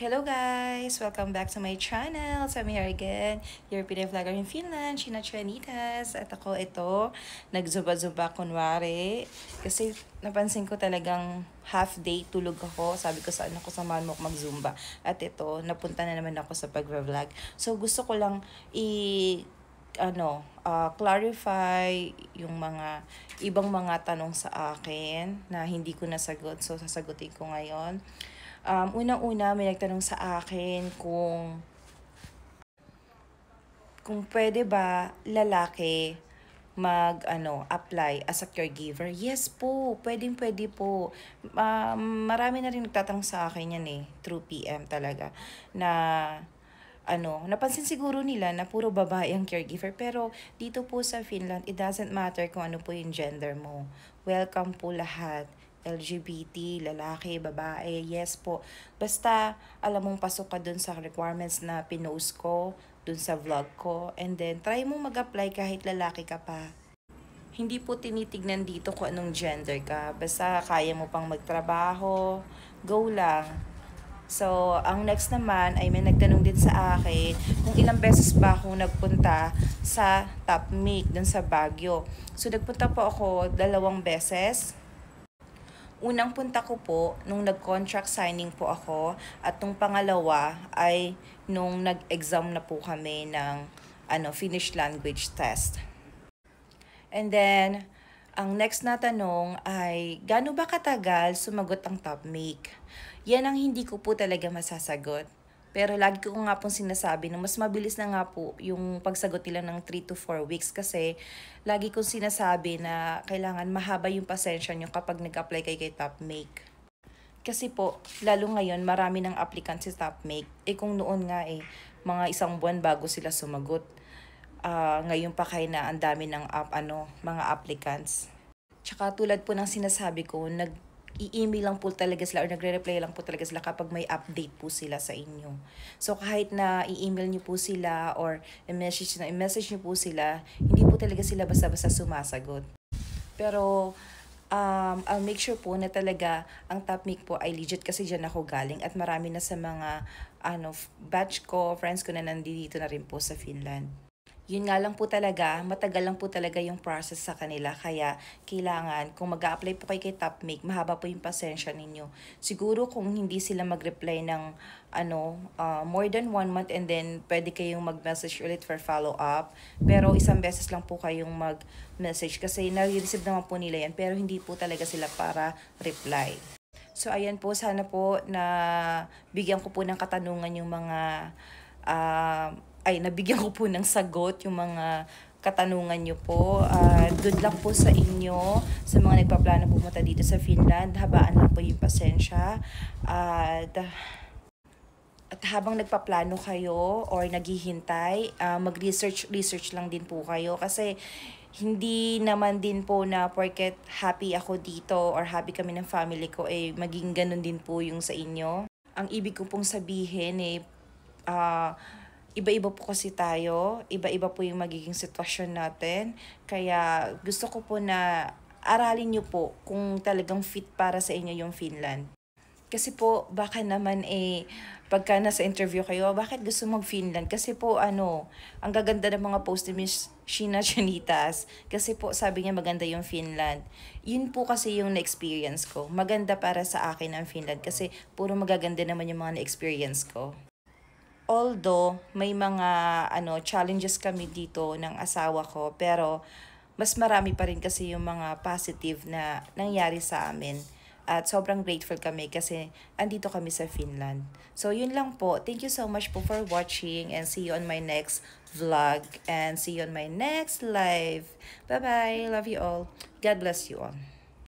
Hello guys! Welcome back to my channel. So I'm here again, your Pinay vlogger in Finland, Sheena Chanitas. At ako ito, nagzuba-zuba kunwari. Kasi napansin ko talagang half day tulog ako. Sabi ko sa anak ko, samahan mo ako mag-zumba. At ito, napunta na naman ako sa pag-vlog. So gusto ko lang clarify yung mga ibang mga tanong sa akin na hindi ko nasagot. So sasagutin ko ngayon. Unang-una, may nagtanong sa akin kung pwede ba lalaki apply as a caregiver. Yes po, pwede po. Marami na rin nagtatanong sa akin yan through PM talaga, na napansin siguro nila na puro babae ang caregiver. Pero dito po sa Finland, it doesn't matter kung ano po yung gender mo. Welcome po lahat. LGBT, lalaki, babae, yes po. Basta alam mong pasok ka dun sa requirements na pinost ko, dun sa vlog ko, and then try mong mag-apply kahit lalaki ka pa. Hindi po tinitignan dito kung anong gender ka. Basta kaya mo pang magtrabaho, go lang. So, ang next naman ay may nagtanong din sa akin kung ilang beses ba ako nagpunta sa Top Make dun sa Baguio. So, nagpunta po ako 2 beses. Unang punta ko po, nung nag-contract signing po ako, at nung pangalawa ay nung nag-exam na po kami ng Finnish language test. And then, ang next na tanong ay, gaano ba katagal sumagot ang Top Make? Yan ang hindi ko po talaga masasagot. Pero lagi ko nga pong sinasabi na mas mabilis na nga po yung pagsagot nila ng 3 to 4 weeks, kasi lagi kong sinasabi na kailangan mahaba yung pasensya nyo kapag nag-apply kayo kay Top Make. Kasi po, lalo ngayon, marami ng applicant si Top Make. Kung noon nga mga 1 buwan bago sila sumagot. Ngayon pa kayo na ang dami ng mga applicants. Tsaka tulad po ng sinasabi ko, i-email lang po talaga sila or nagre-reply lang po talaga sila kapag may update po sila sa inyo. So kahit na i-email niyo po sila or i-message niyo po sila, hindi po talaga sila basta-basta sumasagot. Pero I'll make sure po na talaga ang Top Make po ay legit, kasi dyan ako galing at marami na sa mga batch ko, friends ko na nandito na rin po sa Finland. Yun nga lang po talaga, matagal lang po talaga yung process sa kanila. Kaya kailangan, kung mag-a-apply po kayo kay Top Make, mahaba po yung pasensya ninyo. Siguro kung hindi sila mag-reply ng more than 1 month, and then pwede kayong mag-message ulit for follow-up. Pero 1 beses lang po kayong mag-message, kasi na-receive naman po nila yan. Pero hindi po talaga sila para reply. So ayan po, sana po na bigyan ko po ng katanungan yung mga nabigyan ko po ng sagot yung mga katanungan nyo po. Good luck po sa inyo, sa mga nagpaplano pumunta dito sa Finland. Habaan lang po yung pasensya. At habang nagpaplano kayo or naghihintay, mag-research lang din po kayo. Kasi hindi naman din po na porket happy ako dito or happy kami ng family ko, maging ganun din po yung sa inyo. Ang ibig ko pong sabihin iba-iba po kasi tayo, iba-iba po yung magiging sitwasyon natin. Kaya gusto ko po na aralin nyo po kung talagang fit para sa inyo yung Finland. Kasi po, baka naman pagka nasa interview kayo, bakit gusto mag-Finland? Kasi po ang gaganda ng mga post ni Miss Sheena Chanitas. Kasi po, sabi niya maganda yung Finland. Yun po kasi yung na-experience ko. Maganda para sa akin ang Finland kasi puro magaganda naman yung mga na-experience ko. Although may mga challenges kami dito ng asawa ko, pero mas marami pa rin kasi yung mga positive na nangyari sa amin. At sobrang grateful kami kasi andito kami sa Finland. So yun lang po. Thank you so much po for watching, and see you on my next vlog, and see you on my next live. Bye-bye. Love you all. God bless you all.